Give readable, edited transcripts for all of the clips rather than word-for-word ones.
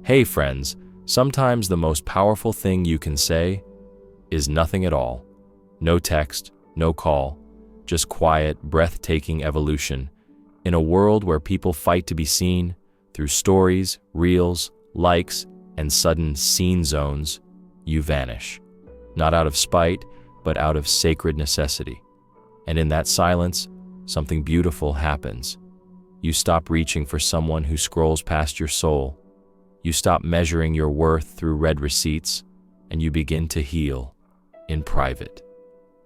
Hey friends, sometimes the most powerful thing you can say is nothing at all. No text, no call, just quiet, breathtaking evolution. In a world where people fight to be seen, through stories, reels, likes, and sudden scene zones, you vanish. Not out of spite, but out of sacred necessity. And in that silence, something beautiful happens. You stop reaching for someone who scrolls past your soul. You stop measuring your worth through read receipts, and you begin to heal in private.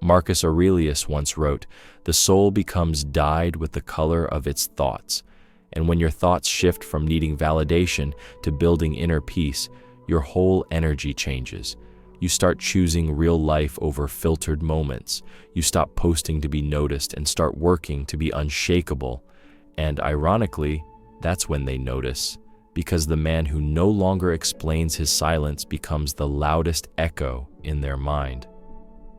Marcus Aurelius once wrote, "The soul becomes dyed with the color of its thoughts." And when your thoughts shift from needing validation to building inner peace, your whole energy changes. You start choosing real life over filtered moments. You stop posting to be noticed and start working to be unshakable. And ironically, that's when they notice, because the man who no longer explains his silence becomes the loudest echo in their mind.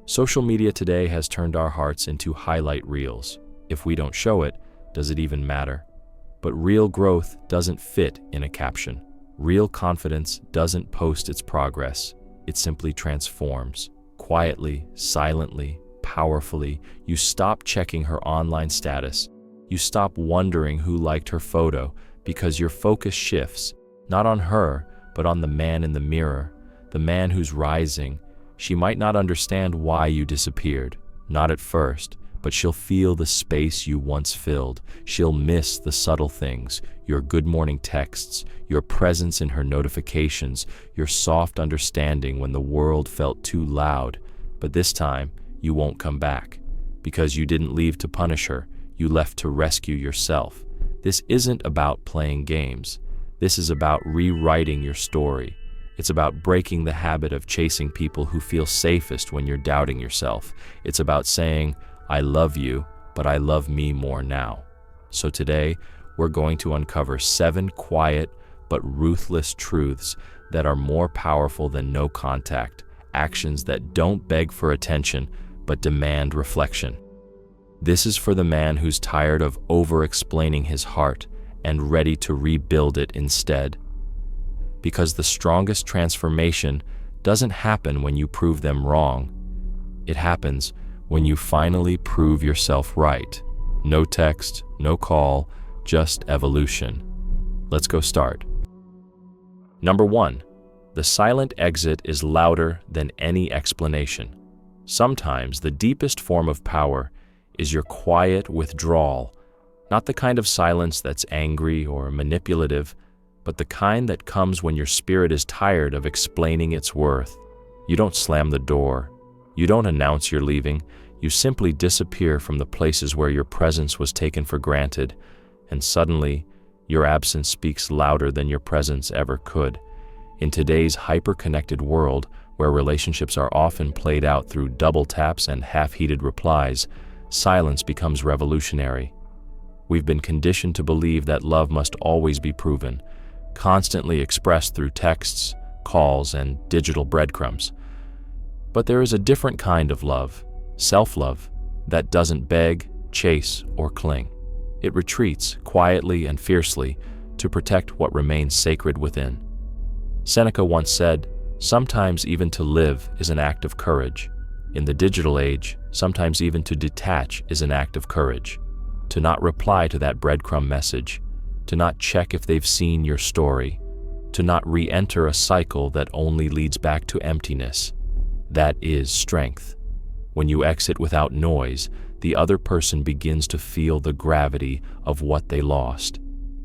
Social media today has turned our hearts into highlight reels. If we don't show it, does it even matter? But real growth doesn't fit in a caption. Real confidence doesn't post its progress. It simply transforms. Quietly, silently, powerfully, you stop checking her online status. You stop wondering who liked her photo because your focus shifts, not on her, but on the man in the mirror, the man who's rising. She might not understand why you disappeared, not at first, but she'll feel the space you once filled. She'll miss the subtle things, your good morning texts, your presence in her notifications, your soft understanding when the world felt too loud. But this time, you won't come back, because you didn't leave to punish her, you left to rescue yourself. This isn't about playing games. This is about rewriting your story. It's about breaking the habit of chasing people who feel safest when you're doubting yourself. It's about saying, "I love you, but I love me more now." So today, we're going to uncover 7 quiet but ruthless truths that are more powerful than no contact, actions that don't beg for attention but demand reflection. This is for the man who's tired of over-explaining his heart and ready to rebuild it instead. Because the strongest transformation doesn't happen when you prove them wrong. It happens when you finally prove yourself right. No text, no call, just evolution. Let's go start. Number 1, the silent exit is louder than any explanation. Sometimes the deepest form of power is your quiet withdrawal, not the kind of silence that's angry or manipulative, but the kind that comes when your spirit is tired of explaining its worth. You don't slam the door. You don't announce you're leaving. You simply disappear from the places where your presence was taken for granted, and suddenly, your absence speaks louder than your presence ever could. In today's hyper-connected world, where relationships are often played out through double taps and half-heeded replies, silence becomes revolutionary. We've been conditioned to believe that love must always be proven, constantly expressed through texts, calls, and digital breadcrumbs. But there is a different kind of love, self-love, that doesn't beg, chase, or cling. It retreats quietly and fiercely to protect what remains sacred within. Seneca once said, "Sometimes even to live is an act of courage." In the digital age, sometimes even to detach is an act of courage. To not reply to that breadcrumb message, to not check if they've seen your story, to not re-enter a cycle that only leads back to emptiness. That is strength. When you exit without noise, the other person begins to feel the gravity of what they lost.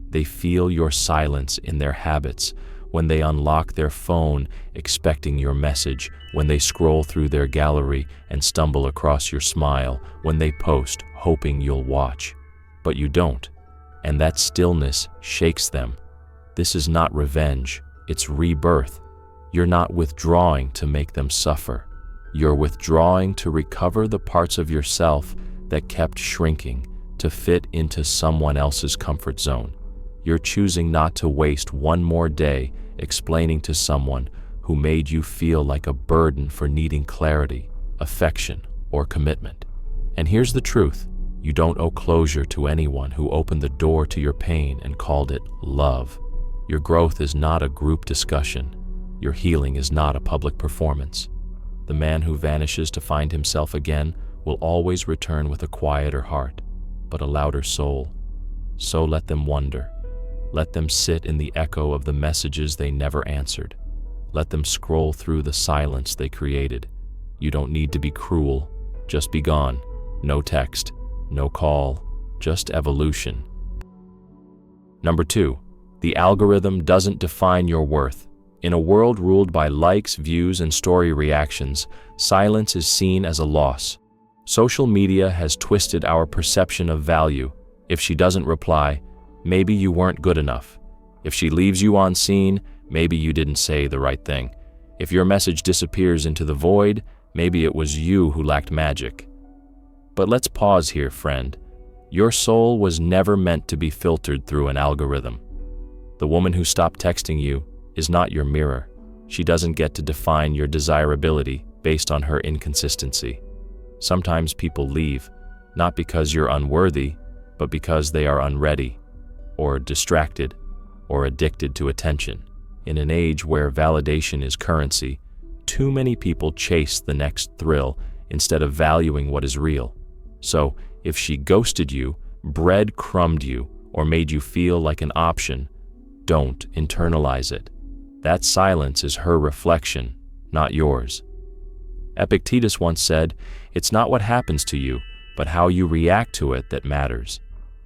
They feel your silence in their habits, when they unlock their phone expecting your message, when they scroll through their gallery and stumble across your smile, when they post hoping you'll watch. But you don't, and that stillness shakes them. This is not revenge, it's rebirth. You're not withdrawing to make them suffer. You're withdrawing to recover the parts of yourself that kept shrinking to fit into someone else's comfort zone. You're choosing not to waste one more day explaining to someone who made you feel like a burden for needing clarity, affection, or commitment. And here's the truth. You don't owe closure to anyone who opened the door to your pain and called it love. Your growth is not a group discussion. Your healing is not a public performance. The man who vanishes to find himself again will always return with a quieter heart, but a louder soul. So let them wonder. Let them sit in the echo of the messages they never answered. Let them scroll through the silence they created. You don't need to be cruel. Just be gone. No text, no call, just evolution. Number 2, the algorithm doesn't define your worth. In a world ruled by likes, views, and story reactions, silence is seen as a loss. Social media has twisted our perception of value. If she doesn't reply, maybe you weren't good enough. If she leaves you on scene, maybe you didn't say the right thing. If your message disappears into the void, maybe it was you who lacked magic. But let's pause here, friend. Your soul was never meant to be filtered through an algorithm. The woman who stopped texting you is not your mirror. She doesn't get to define your desirability based on her inconsistency. Sometimes people leave, not because you're unworthy, but because they are unready, or distracted, or addicted to attention. In an age where validation is currency, too many people chase the next thrill instead of valuing what is real. So, if she ghosted you, breadcrumbed you, or made you feel like an option, don't internalize it. That silence is her reflection, not yours. Epictetus once said, "It's not what happens to you, but how you react to it that matters."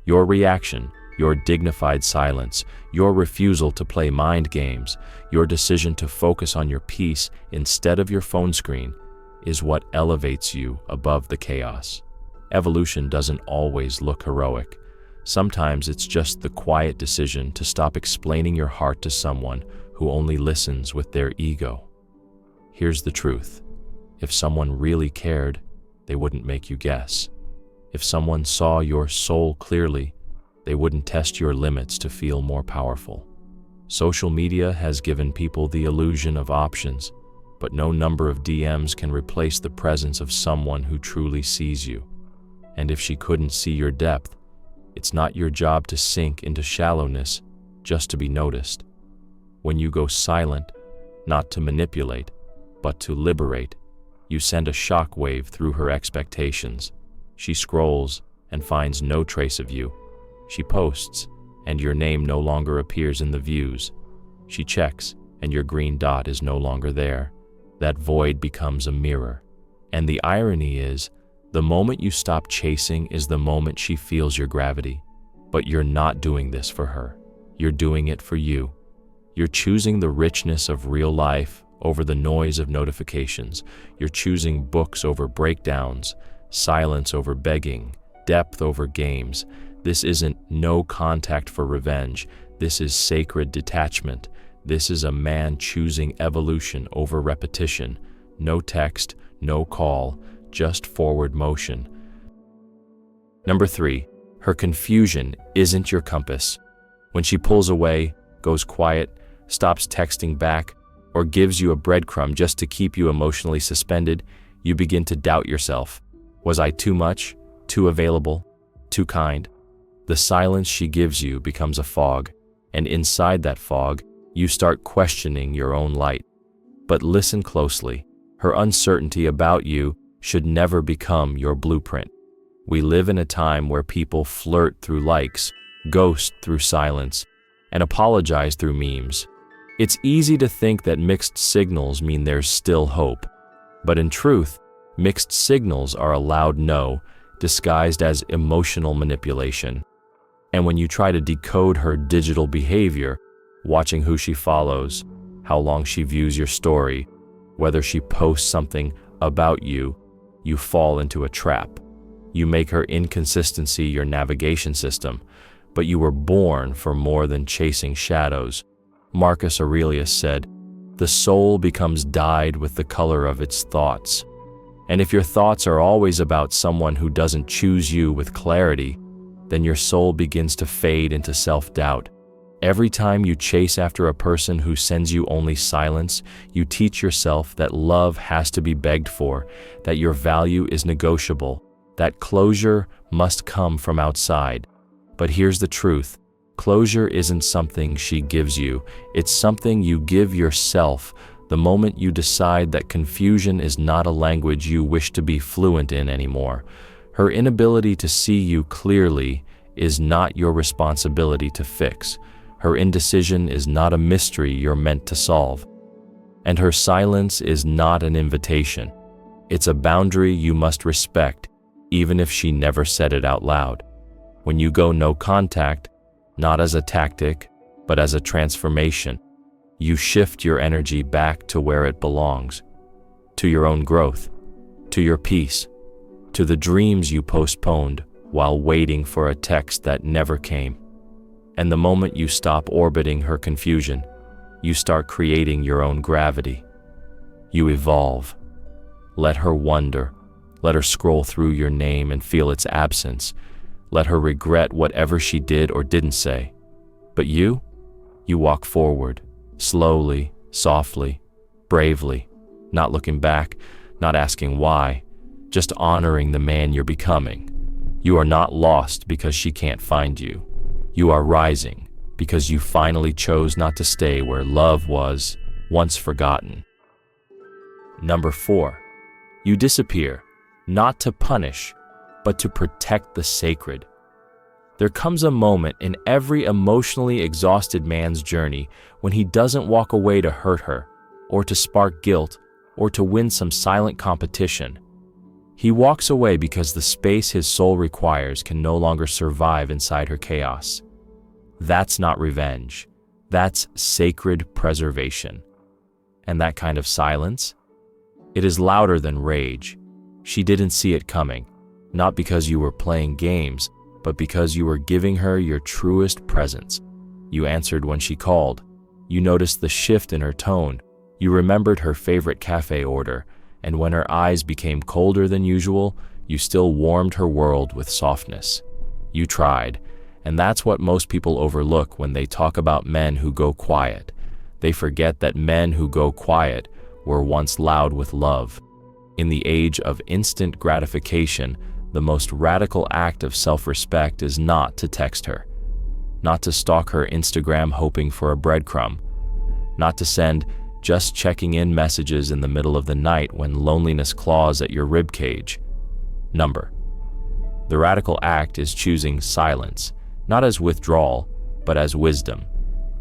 Your reaction, your dignified silence, your refusal to play mind games, your decision to focus on your peace instead of your phone screen is what elevates you above the chaos. Evolution doesn't always look heroic. Sometimes it's just the quiet decision to stop explaining your heart to someone who only listens with their ego. Here's the truth. If someone really cared, they wouldn't make you guess. If someone saw your soul clearly, they wouldn't test your limits to feel more powerful. Social media has given people the illusion of options, but no number of DMs can replace the presence of someone who truly sees you. And if she couldn't see your depth, it's not your job to sink into shallowness just to be noticed. When you go silent, not to manipulate, but to liberate, you send a shockwave through her expectations. She scrolls and finds no trace of you. She posts, and your name no longer appears in the views. She checks, and your green dot is no longer there. That void becomes a mirror. And the irony is, the moment you stop chasing is the moment she feels your gravity. But you're not doing this for her. You're doing it for you. You're choosing the richness of real life over the noise of notifications. You're choosing books over breakdowns, silence over begging, depth over games. This isn't no contact for revenge. This is sacred detachment. This is a man choosing evolution over repetition. No text, no call, just forward motion. Number 3, her confusion isn't your compass. When she pulls away, goes quiet, stops texting back, or gives you a breadcrumb just to keep you emotionally suspended, you begin to doubt yourself. Was I too much, too available, too kind? The silence she gives you becomes a fog, and inside that fog, you start questioning your own light. But listen closely. Her uncertainty about you should never become your blueprint. We live in a time where people flirt through likes, ghost through silence, and apologize through memes. It's easy to think that mixed signals mean there's still hope. But in truth, mixed signals are a loud no, disguised as emotional manipulation. And when you try to decode her digital behavior, watching who she follows, how long she views your story, whether she posts something about you, you fall into a trap. You make her inconsistency your navigation system, but you were born for more than chasing shadows. Marcus Aurelius said, "The soul becomes dyed with the color of its thoughts." And if your thoughts are always about someone who doesn't choose you with clarity, then your soul begins to fade into self-doubt. Every time you chase after a person who sends you only silence, you teach yourself that love has to be begged for, that your value is negotiable, that closure must come from outside. But here's the truth. Closure isn't something she gives you, it's something you give yourself the moment you decide that confusion is not a language you wish to be fluent in anymore. Her inability to see you clearly is not your responsibility to fix. Her indecision is not a mystery you're meant to solve. And her silence is not an invitation. It's a boundary you must respect, even if she never said it out loud. When you go no contact, not as a tactic, but as a transformation, you shift your energy back to where it belongs, to your own growth, to your peace, to the dreams you postponed while waiting for a text that never came. And the moment you stop orbiting her confusion, you start creating your own gravity. You evolve. Let her wonder. Let her scroll through your name and feel its absence. Let her regret whatever she did or didn't say. But you walk forward, slowly, softly, bravely, not looking back, not asking why, just honoring the man you're becoming. You are not lost because she can't find you. You are rising because you finally chose not to stay where love was once forgotten. Number 4, you disappear, not to punish, but to protect the sacred. There comes a moment in every emotionally exhausted man's journey when he doesn't walk away to hurt her, or to spark guilt, or to win some silent competition. He walks away because the space his soul requires can no longer survive inside her chaos. That's not revenge. That's sacred preservation. And that kind of silence? It is louder than rage. She didn't see it coming, not because you were playing games, but because you were giving her your truest presence. You answered when she called. You noticed the shift in her tone. You remembered her favorite cafe order, and when her eyes became colder than usual, you still warmed her world with softness. You tried, and that's what most people overlook when they talk about men who go quiet. They forget that men who go quiet were once loud with love. In the age of instant gratification, the most radical act of self-respect is not to text her, not to stalk her Instagram hoping for a breadcrumb, not to send just checking in messages in the middle of the night when loneliness claws at your ribcage. The radical act is choosing silence, not as withdrawal, but as wisdom.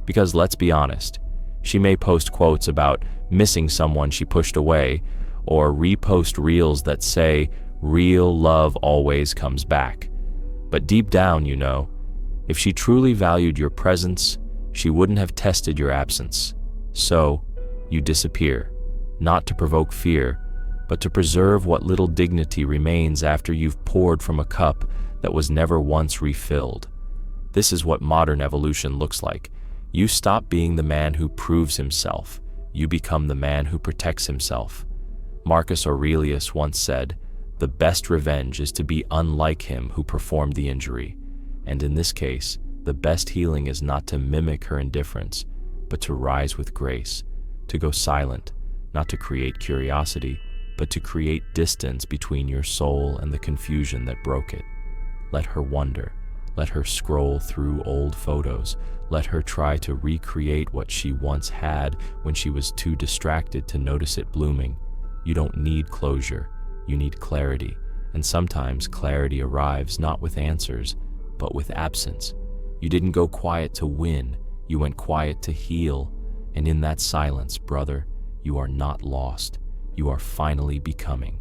Because let's be honest, she may post quotes about missing someone she pushed away, or repost reels that say, real love always comes back. But deep down, you know, if she truly valued your presence, she wouldn't have tested your absence. So, you disappear, not to provoke fear, but to preserve what little dignity remains after you've poured from a cup that was never once refilled. This is what modern evolution looks like. You stop being the man who proves himself. You become the man who protects himself. Marcus Aurelius once said, "The best revenge is to be unlike him who performed the injury." And in this case, the best healing is not to mimic her indifference, but to rise with grace, to go silent, not to create curiosity, but to create distance between your soul and the confusion that broke it. Let her wonder. Let her scroll through old photos. Let her try to recreate what she once had when she was too distracted to notice it blooming. You don't need closure. You need clarity. And sometimes clarity arrives not with answers, but with absence. You didn't go quiet to win. You went quiet to heal. And in that silence, brother, you are not lost. You are finally becoming.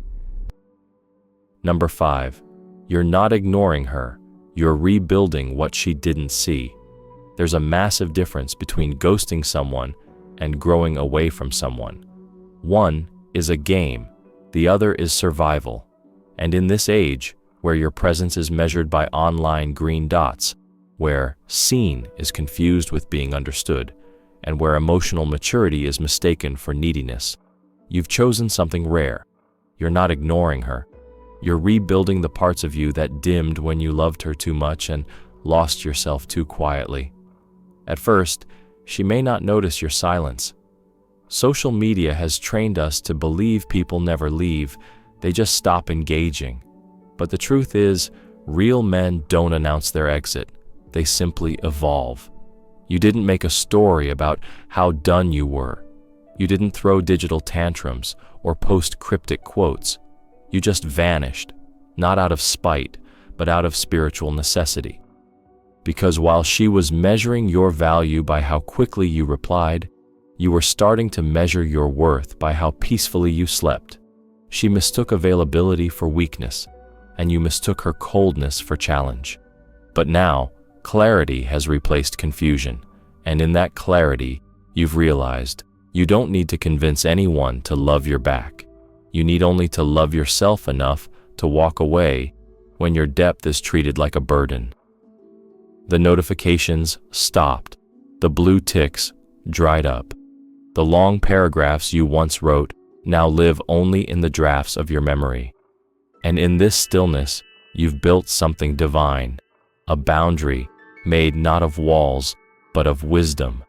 Number 5, you're not ignoring her. You're rebuilding what she didn't see. There's a massive difference between ghosting someone and growing away from someone. One is a game, the other is survival. And in this age, where your presence is measured by online green dots, where seen is confused with being understood, and where emotional maturity is mistaken for neediness, you've chosen something rare. You're not ignoring her. You're rebuilding the parts of you that dimmed when you loved her too much and lost yourself too quietly. At first, she may not notice your silence. Social media has trained us to believe people never leave, they just stop engaging. But the truth is, real men don't announce their exit. They simply evolve. You didn't make a story about how done you were. You didn't throw digital tantrums or post cryptic quotes. You just vanished, not out of spite, but out of spiritual necessity. Because while she was measuring your value by how quickly you replied, you were starting to measure your worth by how peacefully you slept. She mistook availability for weakness, and you mistook her coldness for challenge. But now, clarity has replaced confusion, and in that clarity, you've realized you don't need to convince anyone to love your back. You need only to love yourself enough to walk away when your depth is treated like a burden. The notifications stopped. The blue ticks dried up. The long paragraphs you once wrote now live only in the drafts of your memory. And in this stillness, you've built something divine, a boundary made not of walls, but of wisdom.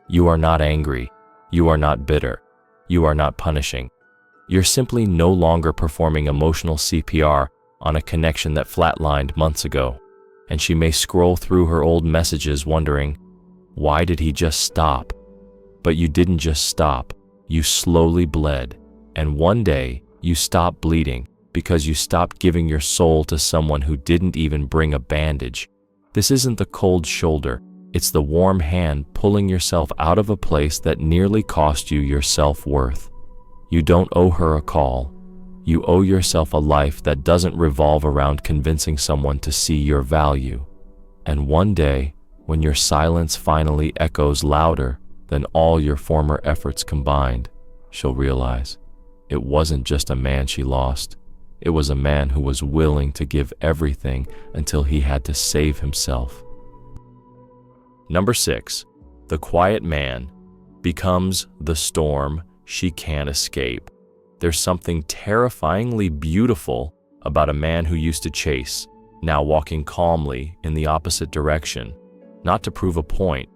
You are not angry. You are not bitter. You are not punishing. You're simply no longer performing emotional CPR on a connection that flatlined months ago. And she may scroll through her old messages wondering, why did he just stop? But you didn't just stop. You slowly bled. And one day, you stopped bleeding because you stopped giving your soul to someone who didn't even bring a bandage. This isn't the cold shoulder. It's the warm hand pulling yourself out of a place that nearly cost you your self-worth. You don't owe her a call. You owe yourself a life that doesn't revolve around convincing someone to see your value. And one day, when your silence finally echoes louder than all your former efforts combined, she'll realize it wasn't just a man she lost. It was a man who was willing to give everything until he had to save himself. Number 6, the quiet man becomes the storm she can't escape. There's something terrifyingly beautiful about a man who used to chase, now walking calmly in the opposite direction, not to prove a point,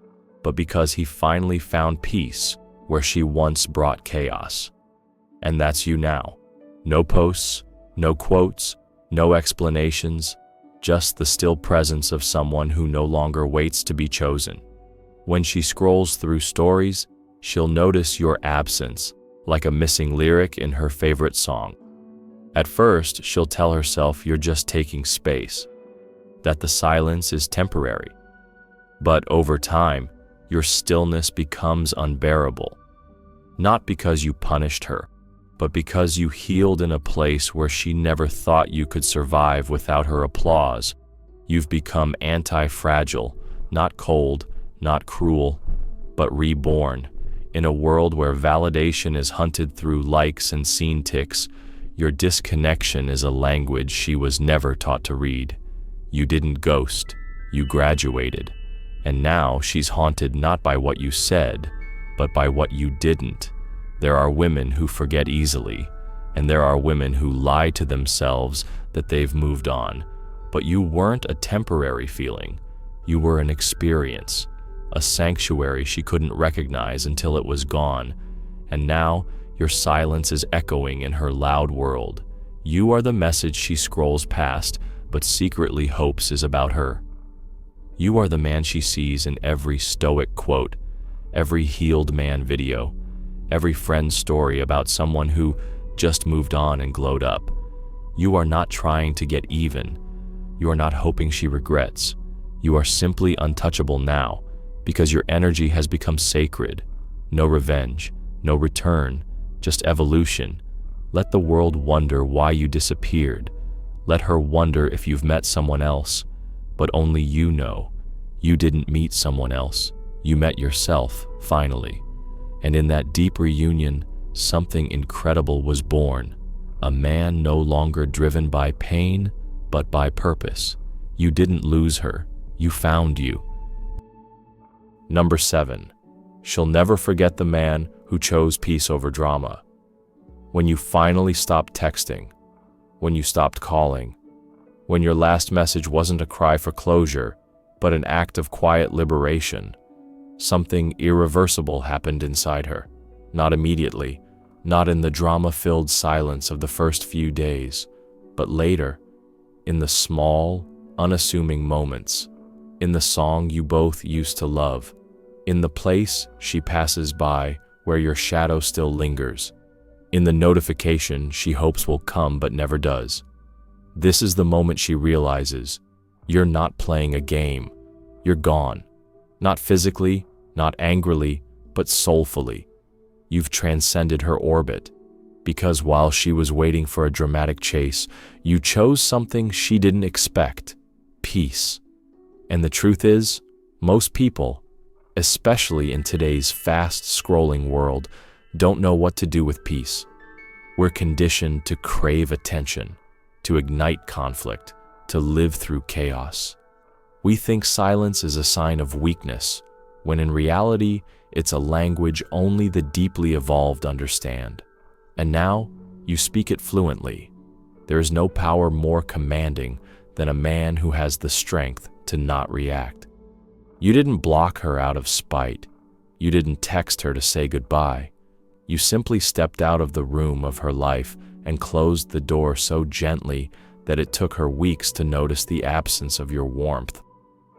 but because he finally found peace where she once brought chaos. And that's you now. No posts, no quotes, no explanations, just the still presence of someone who no longer waits to be chosen. When she scrolls through stories, she'll notice your absence, like a missing lyric in her favorite song. At first, she'll tell herself you're just taking space, that the silence is temporary. But over time, your stillness becomes unbearable. Not because you punished her, but because you healed in a place where she never thought you could survive without her applause. You've become anti-fragile, not cold, not cruel, but reborn. In a world where validation is hunted through likes and scene ticks, your disconnection is a language she was never taught to read. You didn't ghost, you graduated. And now she's haunted not by what you said, but by what you didn't. There are women who forget easily, and there are women who lie to themselves that they've moved on. But you weren't a temporary feeling. You were an experience, a sanctuary she couldn't recognize until it was gone. And now, your silence is echoing in her loud world. You are the message she scrolls past, but secretly hopes is about her. You are the man she sees in every Stoic quote, every healed man video, every friend's story about someone who just moved on and glowed up. You are not trying to get even. You are not hoping she regrets. You are simply untouchable now, because your energy has become sacred. No revenge, no return, just evolution. Let the world wonder why you disappeared. Let her wonder if you've met someone else. But only you know. You didn't meet someone else. You met yourself, finally. And in that deep reunion, something incredible was born. A man no longer driven by pain, but by purpose. You didn't lose her. You found you. Number 7. She'll never forget the man who chose peace over drama. When you finally stopped texting, when you stopped calling, when your last message wasn't a cry for closure, but an act of quiet liberation, something irreversible happened inside her. Not immediately, not in the drama-filled silence of the first few days, but later, in the small, unassuming moments. in the song you both used to love, in the place she passes by where your shadow still lingers, in the notification she hopes will come but never does. This is the moment she realizes you're not playing a game. You're gone. Not physically, not angrily, but soulfully. You've transcended her orbit, because while she was waiting for a dramatic chase, you chose something she didn't expect: peace. And the truth is, most people, especially in today's fast-scrolling world, don't know what to do with peace. We're conditioned to crave attention, to ignite conflict, to live through chaos. We think silence is a sign of weakness, when in reality, it's a language only the deeply evolved understand. And now, you speak it fluently. There is no power more commanding than a man who has the strength to not react. You didn't block her out of spite. You didn't text her to say goodbye. You simply stepped out of the room of her life and closed the door so gently that it took her weeks to notice the absence of your warmth.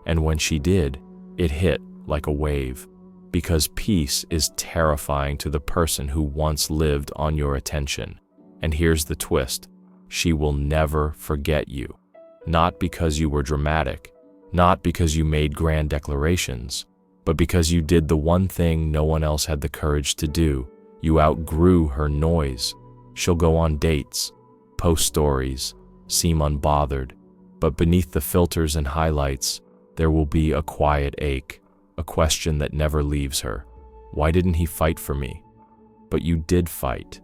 And when she did, it hit like a wave, because peace is terrifying to the person who once lived on your attention. And here's the twist: she will never forget you. Not because you were dramatic, not because you made grand declarations, but because you did the one thing no one else had the courage to do. You outgrew her noise. She'll go on dates, post stories, seem unbothered, but beneath the filters and highlights, there will be a quiet ache, a question that never leaves her. Why didn't he fight for me? But you did fight.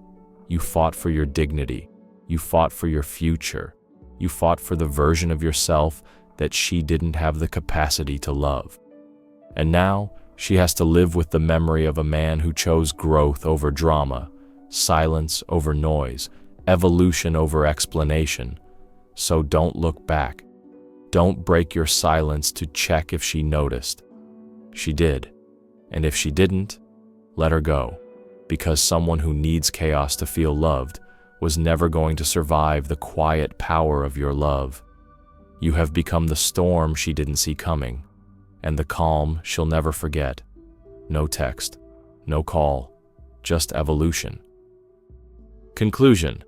You fought for your dignity. You fought for your future. You fought for the version of yourself that she didn't have the capacity to love. And now, she has to live with the memory of a man who chose growth over drama, silence over noise, evolution over explanation. So don't look back. Don't break your silence to check if she noticed. She did. And if she didn't, let her go, because someone who needs chaos to feel loved was never going to survive the quiet power of your love. You have become the storm she didn't see coming, and the calm she'll never forget. No text, no call, just evolution. Conclusion: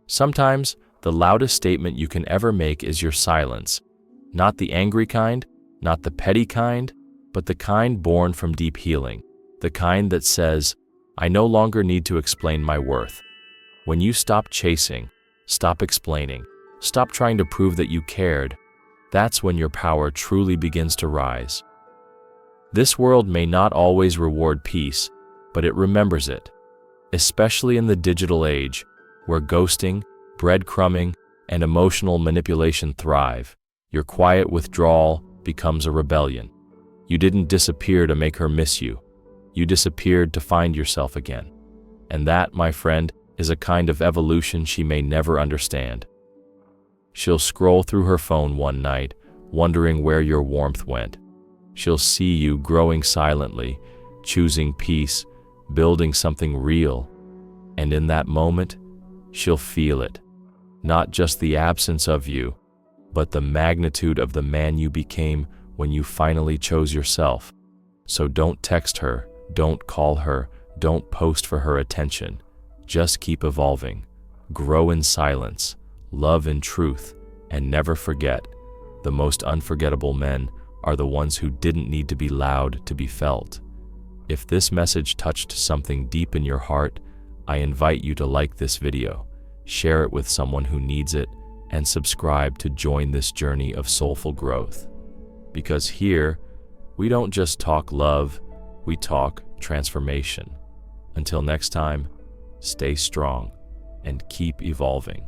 sometimes the loudest statement you can ever make is your silence. Not the angry kind, not the petty kind, but the kind born from deep healing, the kind that says, I no longer need to explain my worth. When you stop chasing, stop explaining, stop trying to prove that you cared, that's when your power truly begins to rise. This world may not always reward peace, but it remembers it, especially in the digital age, where ghosting, breadcrumbing, and emotional manipulation thrive. Your quiet withdrawal becomes a rebellion. You didn't disappear to make her miss you. You disappeared to find yourself again. And that, my friend, is a kind of evolution she may never understand. She'll scroll through her phone one night, wondering where your warmth went. She'll see you growing silently, choosing peace, building something real. And in that moment, she'll feel it. Not just the absence of you, but the magnitude of the man you became when you finally chose yourself. So don't text her, don't call her, don't post for her attention. Just keep evolving. Grow in silence, love in truth, and never forget, the most unforgettable men are the ones who didn't need to be loud to be felt. If this message touched something deep in your heart, I invite you to like this video, share it with someone who needs it, and subscribe to join this journey of soulful growth. Because here, we don't just talk love, we talk transformation. Until next time, stay strong and keep evolving.